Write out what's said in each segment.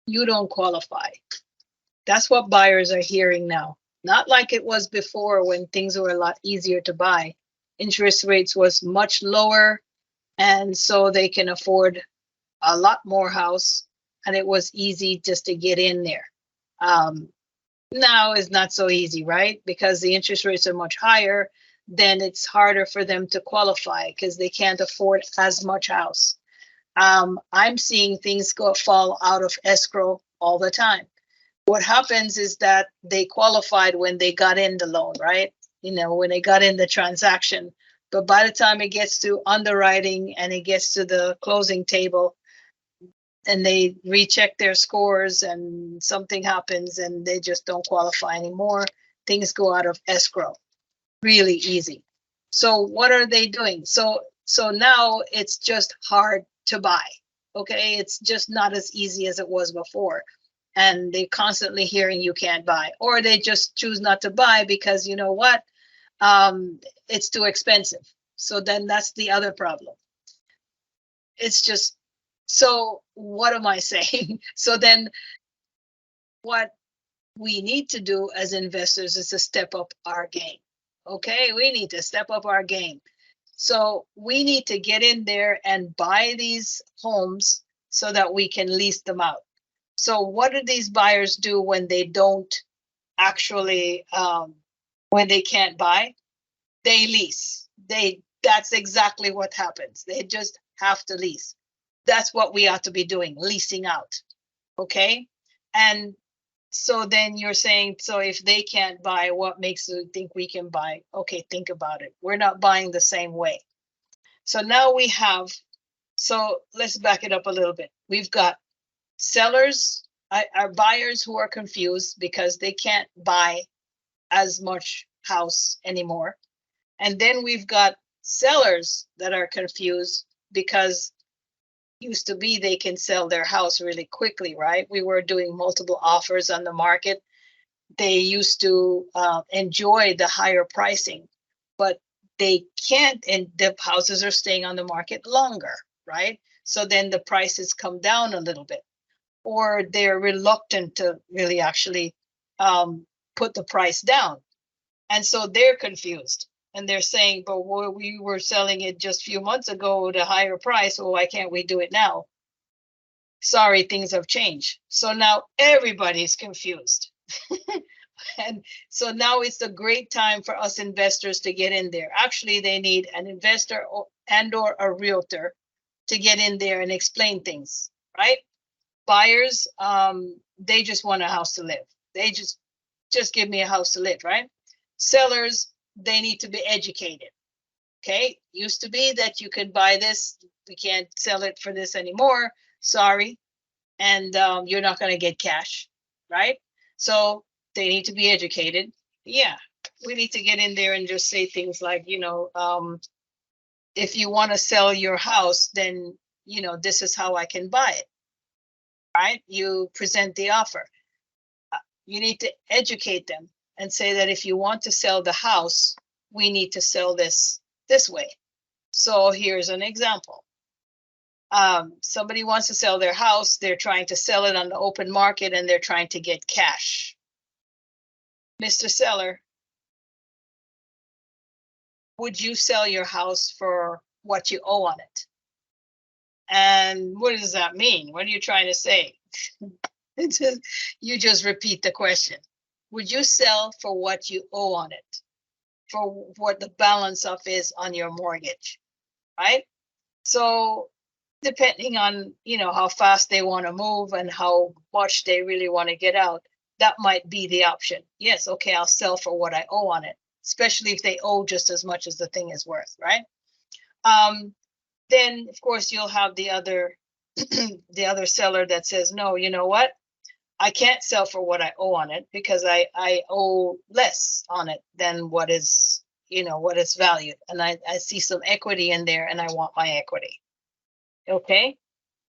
you don't qualify. That's what buyers are hearing now. Not like it was before when things were a lot easier to buy. Interest rates was much lower, and so they can afford a lot more house, and it was easy just to get in there. Um, Now is not so easy, right? Because the interest rates are much higher, then it's harder for them to qualify because they can't afford as much house. I'm seeing things fall out of escrow all the time. What happens is that they qualified when they got in the loan, right? When they got in the transaction. But by the time it gets to underwriting and it gets to the closing table, and they recheck their scores and something happens and they just don't qualify anymore, things go out of escrow really easy. So what are they doing? So now it's just hard to buy. Okay, it's just not as easy as it was before, and they're constantly hearing you can't buy, or they just choose not to buy because you know what, it's too expensive. So then that's the other problem. It's just, so what am I saying? So then what we need to do as investors is to step up our game. Okay, we need to step up our game. So we need to get in there and buy these homes so that we can lease them out. So what do these buyers do when they don't actually, when they can't buy? They lease. That's exactly what happens. They just have to lease. That's what we ought to be doing, leasing out. Okay. And so then you're saying, so if they can't buy, what makes you think we can buy? Okay, think about it. We're not buying the same way. So now we have, so let's back it up a little bit. We've got sellers, our buyers who are confused because they can't buy as much house anymore. And then we've got sellers that are confused because used to be they can sell their house really quickly, right? We were doing multiple offers on the market. They used to enjoy the higher pricing, but they can't, and the houses are staying on the market longer, right? So then the prices come down a little bit, or they're reluctant to really actually put the price down. And so they're confused. And they're saying, but we were selling it just a few months ago at a higher price. Well, why can't we do it now? Sorry, things have changed. So now everybody's confused. And so now it's a great time for us investors to get in there. Actually, they need an investor or a realtor to get in there and explain things, right? Buyers, they just want a house to live. They just give me a house to live, right? Sellers, they need to be educated. Okay, used to be that you could buy this, we can't sell it for this anymore. Sorry, and you're not going to get cash, right? So they need to be educated. Yeah, we need to get in there and just say things like, if you want to sell your house, then this is how I can buy it, right? You present the offer. You need to educate them and say that if you want to sell the house, we need to sell this way. So here's an example. Somebody wants to sell their house, they're trying to sell it on the open market and they're trying to get cash. Mr. Seller, would you sell your house for what you owe on it? And what does that mean? What are you trying to say? You just repeat the question. Would you sell for what you owe on it? For what the balance of is on your mortgage, right? So depending on, how fast they want to move and how much they really want to get out, that might be the option. Yes, okay, I'll sell for what I owe on it, especially if they owe just as much as the thing is worth, right? Then of course you'll have the other the other seller that says, no, you know what? I can't sell for what I owe on it because I owe less on it than what is, what is valued. And I see some equity in there and I want my equity. Okay.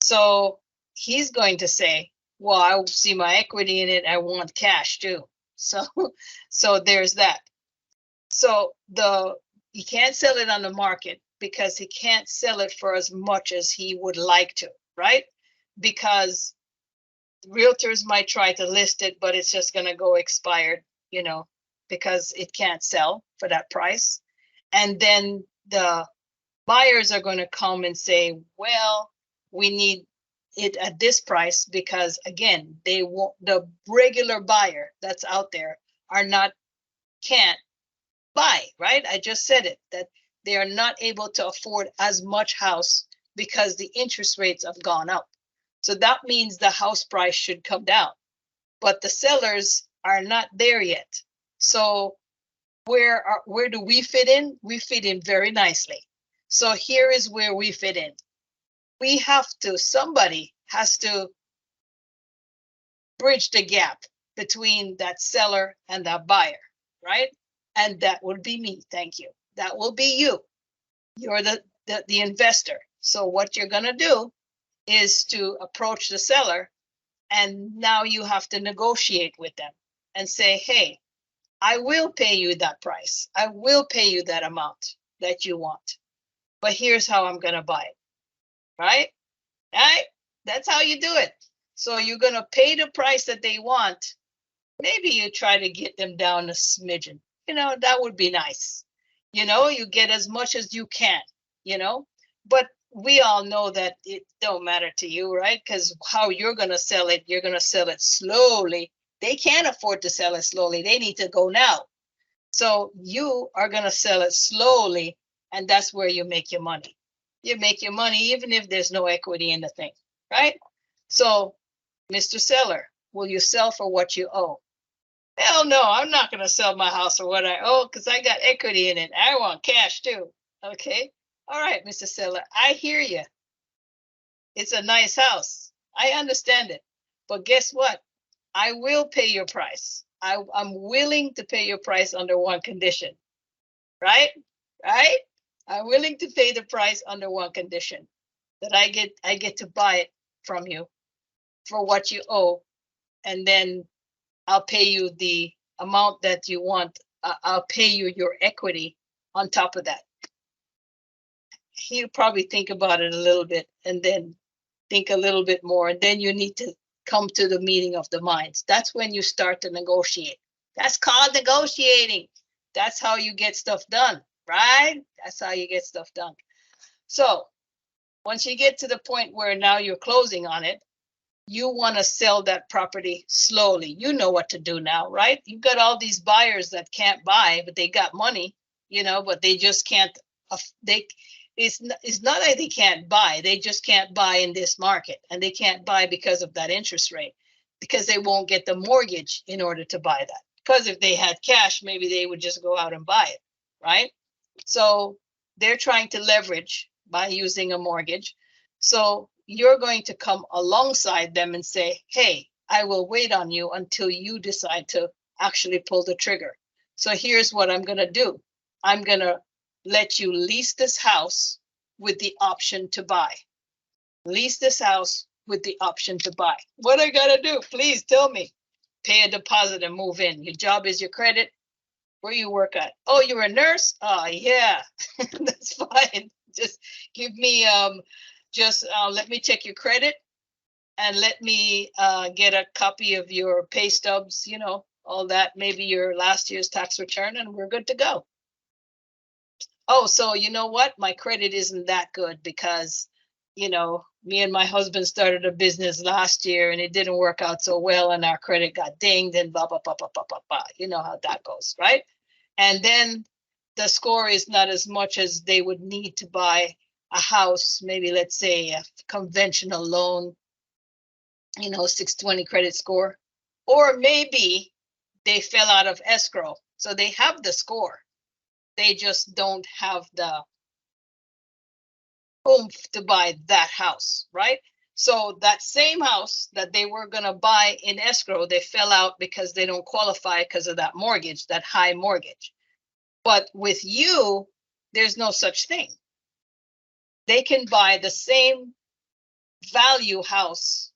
So he's going to say, well, I see my equity in it. I want cash too. So, so there's that. So he can't sell it on the market because he can't sell it for as much as he would like to, right? Because realtors might try to list it, but it's just going to go expired, because it can't sell for that price. And then the buyers are going to come and say, well, we need it at this price because, again, they won't, the regular buyer that's out there can't buy, right? I just said it, that they are not able to afford as much house because the interest rates have gone up. So that means the house price should come down, but the sellers are not there yet. So where do we fit in? We fit in very nicely. So here is where we fit in. Somebody has to bridge the gap between that seller and that buyer, right? And that would be me. Thank you. That will be you. You're the investor. So what you're going to do is to approach the seller, and now you have to negotiate with them and say, hey, I will pay you that price. I will pay you that amount that you want, but here's how I'm going to buy it, right? Right? That's how you do it. So you're going to pay the price that they want. Maybe you try to get them down a smidgen. That would be nice. You get as much as you can, but we all know that it don't matter to you, right? Because how you're going to sell it, you're going to sell it slowly. They can't afford to sell it slowly. They need to go now. So you are going to sell it slowly, and that's where you make your money. You make your money even if there's no equity in the thing, right? So, Mr. Seller, will you sell for what you owe? Hell no, I'm not going to sell my house for what I owe because I got equity in it. I want cash too. Okay. All right, Mr. Seller, I hear you. It's a nice house. I understand it. But guess what? I will pay your price. I'm willing to pay your price under one condition. Right? Right? I'm willing to pay the price under one condition, that I get to buy it from you for what you owe, and then I'll pay you the amount that you want. I'll pay you your equity on top of that. He'll probably think about it a little bit and then think a little bit more. And then you need to come to the meeting of the minds. That's when you start to negotiate. That's called negotiating. That's how you get stuff done, right? That's how you get stuff done. So once you get to the point where now you're closing on it, you want to sell that property slowly. You know what to do now, right? You've got all these buyers that can't buy, but they got money, but they just can't. It's not that they can't buy. They just can't buy in this market, and they can't buy because of that interest rate, because they won't get the mortgage in order to buy that. Because if they had cash, maybe they would just go out and buy it, right? So they're trying to leverage by using a mortgage. So you're going to come alongside them and say, hey, I will wait on you until you decide to actually pull the trigger. So here's what I'm going to do. I'm going to let you lease this house with the option to buy. Lease this house with the option to buy. What I got to do? Please tell me. Pay a deposit and move in. Your job is your credit. Where you work at? Oh, you're a nurse? Oh, yeah, that's fine. Just give me, let me check your credit, and let me get a copy of your pay stubs, all that, maybe your last year's tax return, and we're good to go. Oh, so you know what? My credit isn't that good because, me and my husband started a business last year and it didn't work out so well, and our credit got dinged and blah, blah, blah, blah, blah, blah, blah. You know how that goes, right? And then the score is not as much as they would need to buy a house, maybe let's say a conventional loan, 620 credit score, or maybe they fell out of escrow. So they have the score. They just don't have the oomph to buy that house, right? So that same house that they were going to buy in escrow, they fell out because they don't qualify because of that mortgage, that high mortgage. But with you, there's no such thing. They can buy the same value house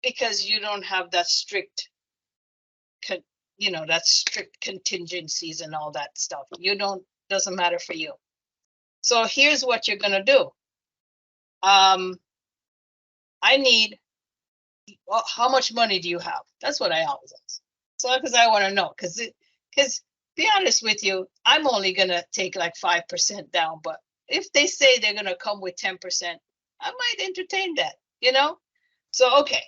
because you don't have that strict, that strict contingencies and all that stuff. Doesn't matter for you. So here's what you're going to do. I need well, how much money do you have? That's what I always ask. So because I want to know, because be honest with you, I'm only gonna take like 5% down, but if they say they're gonna come with 10%, I might entertain that, you know? So okay.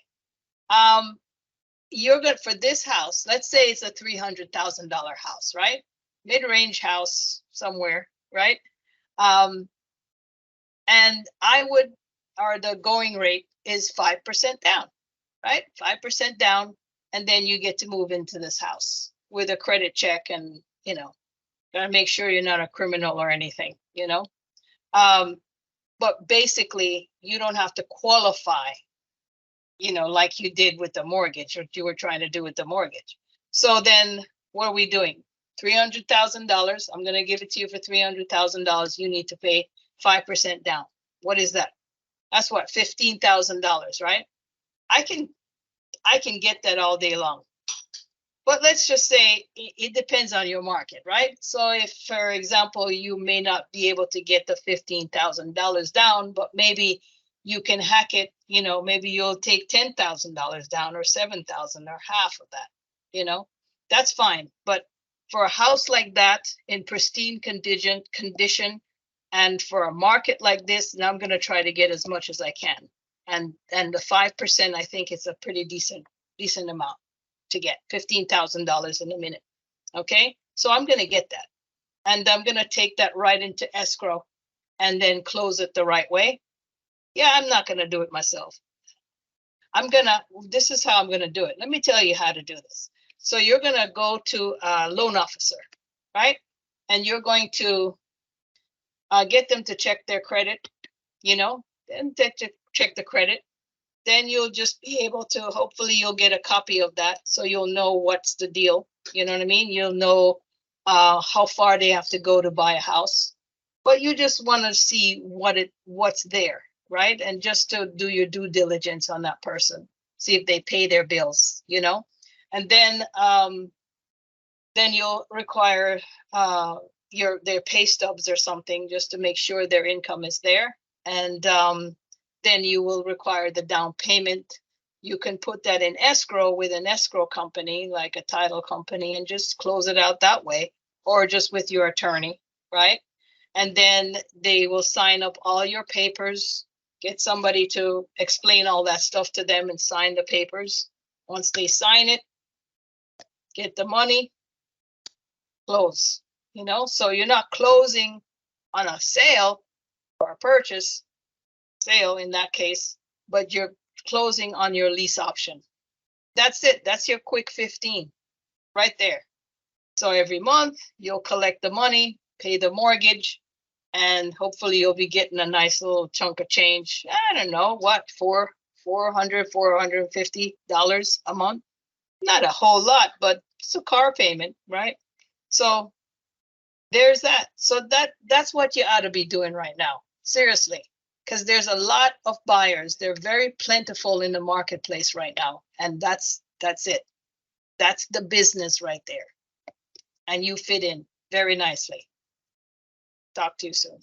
You're good for this house. Let's say it's a $300,000 house, right? Mid-range house somewhere, right? And I would, or the going rate is 5% down, right? 5% down, and then you get to move into this house with a credit check, and gotta make sure you're not a criminal or anything, but basically you don't have to qualify, like you did with the mortgage, or you were trying to do with the mortgage. So then what are we doing? $300,000. I'm going to give it to you for $300,000. You need to pay 5% down. What is that? That's what, $15,000, right? I can get that all day long. But let's just say it depends on your market, right? So if, for example, you may not be able to get the $15,000 down, but maybe you can hack it, maybe you'll take $10,000 down, or 7,000, or half of that, that's fine. But for a house like that in pristine condition, and for a market like this, now I'm going to try to get as much as I can. And the 5%, I think it's a pretty decent amount to get. $15,000 in a minute. Okay, so I'm going to get that, and I'm going to take that right into escrow and then close it the right way. Yeah, I'm not going to do it myself. This is how I'm going to do it. Let me tell you how to do this. So you're going to go to a loan officer, right? And you're going to get them to check their credit, and check the credit. Then you'll just be able to, hopefully you'll get a copy of that, so you'll know what's the deal. You know what I mean? You'll know how far they have to go to buy a house. But you just want to see what's there, right? And just to do your due diligence on that person, see if they pay their bills, and then you'll require their pay stubs or something, just to make sure their income is there. And then you will require the down payment. You can put that in escrow with an escrow company, like a title company, and just close it out that way, or just with your attorney, right? And then they will sign up all your papers, get somebody to explain all that stuff to them and sign the papers. Once they sign it, get the money, close, so you're not closing on a sale or a purchase, sale in that case, but you're closing on your lease option. That's it. That's your quick 15 right there. So every month you'll collect the money, pay the mortgage, and hopefully you'll be getting a nice little chunk of change. I don't know what, $450 a month. Not a whole lot, but it's a car payment, right? So there's that. So that's what you ought to be doing right now. Seriously, because there's a lot of buyers. They're very plentiful in the marketplace right now. And that's it. That's the business right there. And you fit in very nicely. Talk to you soon.